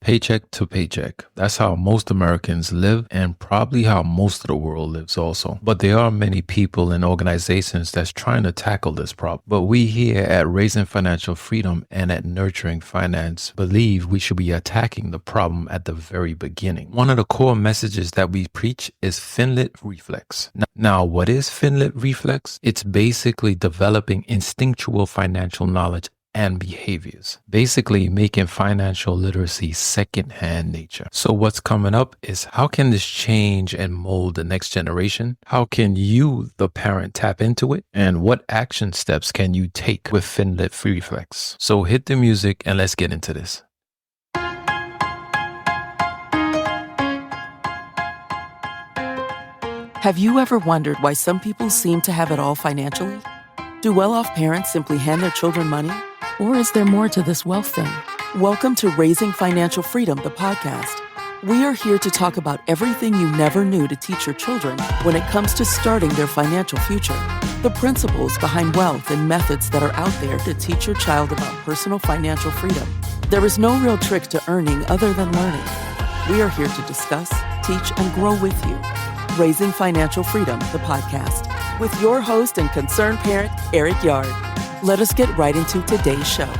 Paycheck to paycheck. That's how most Americans live and probably how most of the world lives also. But there are many people and organizations that's trying to tackle this problem. But we here at Raising Financial Freedom and at Nurturing Finance believe we should be attacking the problem at the very beginning. One of the core messages that we preach is FinLit Reflex. Now, what is FinLit Reflex? It's basically developing instinctual financial knowledge and behaviors, basically making financial literacy second-hand nature. So what's coming up is how can this change and mold the next generation? How can you, the parent, tap into it? And what action steps can you take with FinLit Reflex? So hit the music and let's get into this. Have you ever wondered why some people seem to have it all financially? Do well-off parents simply hand their children money? Or is there more to this wealth thing? Welcome to Raising Financial Freedom, the podcast. We are here to talk about everything you never knew to teach your children when it comes to starting their financial future. The principles behind wealth and methods that are out there to teach your child about personal financial freedom. There is no real trick to earning other than learning. We are here to discuss, teach, and grow with you. Raising Financial Freedom, the podcast, with your host and concerned parent, Eric Yard. Let us get right into today's show.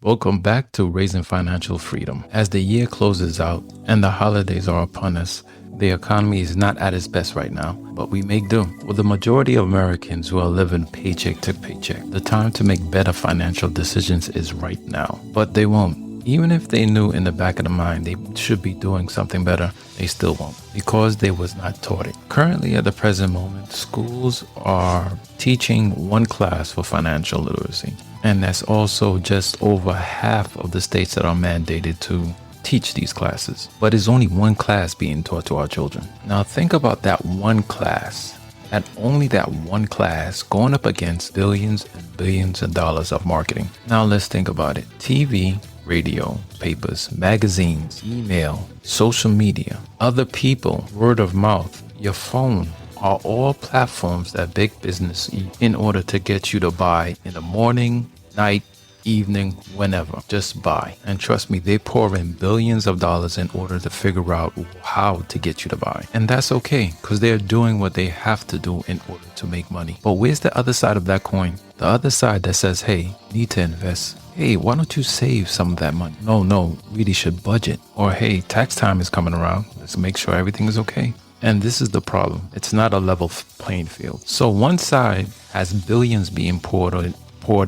Welcome back to Raising Financial Freedom. As the year closes out and the holidays are upon us, the economy is not at its best right now, but we make do. With the majority of Americans who are living paycheck to paycheck, the time to make better financial decisions is right now, but they won't. Even if they knew in the back of the mind they should be doing something better, they still won't because they was not taught it. Currently, at the present moment, schools are teaching one class for financial literacy. And that's also just over half of the states that are mandated to teach these classes. But it's only one class being taught to our children. Now think about that one class. And only that one class going up against billions and billions of dollars of marketing. Now let's think about it. TV, radio, papers, magazines, email, social media, other people, word of mouth, your phone are all platforms that big business use in order to get you to buy in the morning, night, evening, whenever. Just buy. And trust me, they pour in billions of dollars in order to figure out how to get you to buy. And that's okay, because they're doing what they have to do in order to make money. But where's the other side of that coin? The other side that says, hey, need to invest. Hey, why don't you save some of that money? No, really should budget. Or hey, tax time is coming around. Let's make sure everything is okay. And this is the problem. It's not a level playing field. So one side has billions being poured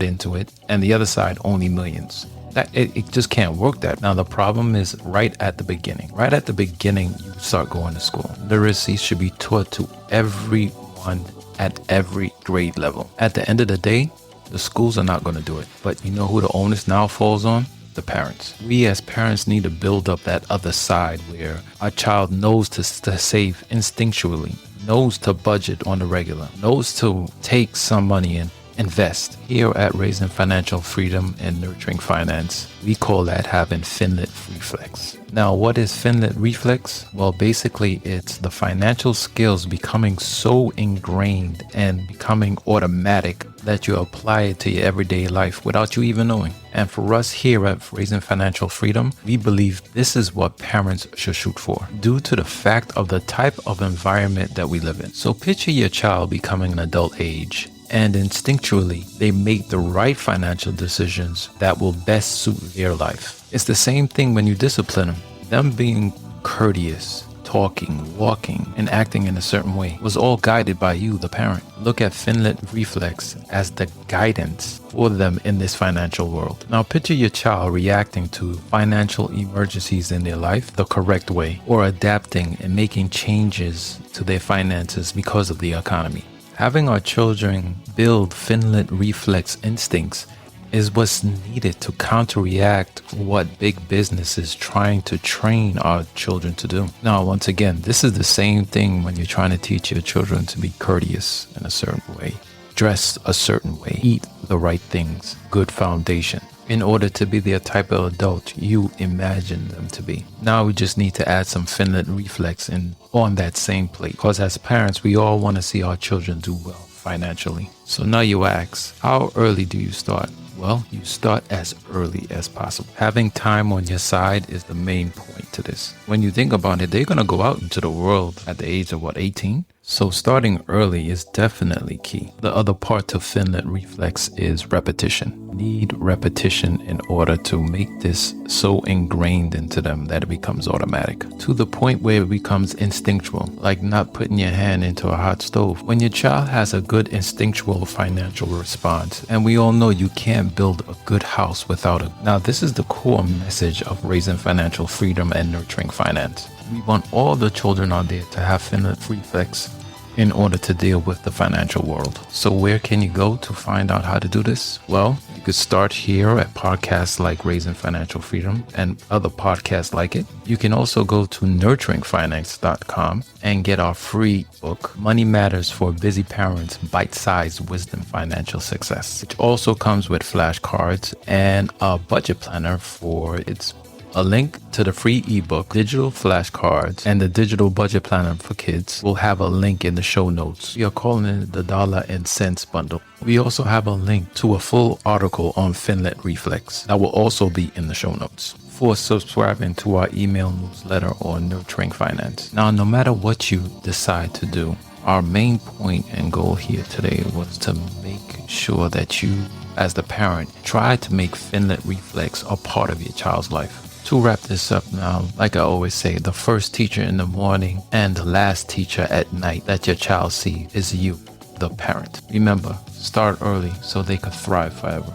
into it, and the other side only millions. It just can't work that. Now the problem is right at the beginning. Right at the beginning, you start going to school. Literacy should be taught to everyone at every grade level. At the end of the day, the schools are not going to do it. But you know who the onus now falls on? The parents. We as parents need to build up that other side where our child knows to save instinctually, knows to budget on the regular, knows to take some money and invest. Here at Raising Financial Freedom and Nurturing Finance, we call that having FinLit Reflex. Now, what is FinLit Reflex? Well, basically, it's the financial skills becoming so ingrained and becoming automatic that you apply it to your everyday life without you even knowing. And for us here at Raising Financial Freedom, we believe this is what parents should shoot for due to the fact of the type of environment that we live in. So picture your child becoming an adult age, and instinctually, they make the right financial decisions that will best suit their life. It's the same thing when you discipline them. Them being courteous, talking, walking, and acting in a certain way was all guided by you, the parent. Look at FinLit Reflex as the guidance for them in this financial world. Now picture your child reacting to financial emergencies in their life the correct way, or adapting and making changes to their finances because of the economy. Having our children build FinLit Reflex instincts is what's needed to counteract what big business is trying to train our children to do. Now, once again, this is the same thing when you're trying to teach your children to be courteous in a certain way, dress a certain way, eat the right things, good foundation, in order to be the type of adult you imagine them to be. Now we just need to add some FinLit Reflex on that same plate, because as parents, we all want to see our children do well financially. So now you ask, how early do you start? Well, you start as early as possible. Having time on your side is the main point to this. When you think about it, they're going to go out into the world at the age of 18? So starting early is definitely key. The other part to FinLit Reflex is repetition. Need repetition in order to make this so ingrained into them that it becomes automatic, to the point where it becomes instinctual, like not putting your hand into a hot stove. When your child has a good instinctual financial response, and we all know you can't build a good house without it. Now, this is the core message of raising financial freedom and nurturing finance. We want all the children out there to have FinLit Reflex in order to deal with the financial world. So where can you go to find out how to do this? Well, you could start here at podcasts like Raising Financial Freedom and other podcasts like it. You can also go to nurturingfinance.com and get our free book, Money Matters for Busy Parents, Bite-Sized Wisdom Financial Success, which also comes with flashcards and a budget planner for its a link to the free ebook, digital flashcards, and the digital budget planner for kids. We'll have a link in the show notes. We are calling it the Dollar and Cents Bundle. We also have a link to a full article on FinLit Reflex that will also be in the show notes for subscribing to our email newsletter or Nurturing Finance. Now, no matter what you decide to do, our main point and goal here today was to make sure that you, as the parent, try to make FinLit Reflex a part of your child's life. To wrap this up now, like I always say, the first teacher in the morning and the last teacher at night that your child sees is you, the parent. Remember, start early so they could thrive forever.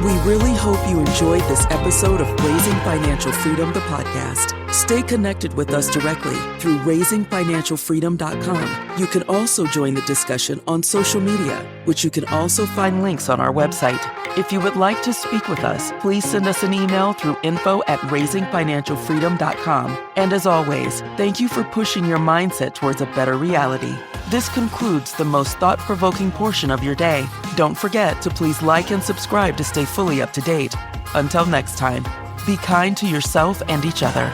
We really hope you enjoyed this episode of Raising Financial Freedom, the podcast. Stay connected with us directly through raisingfinancialfreedom.com. You can also join the discussion on social media, which you can also find links on our website. If you would like to speak with us, please send us an email through info@raisingfinancialfreedom.com. And as always, thank you for pushing your mindset towards a better reality. This concludes the most thought-provoking portion of your day. Don't forget to please like and subscribe to stay fully up to date. Until next time, be kind to yourself and each other.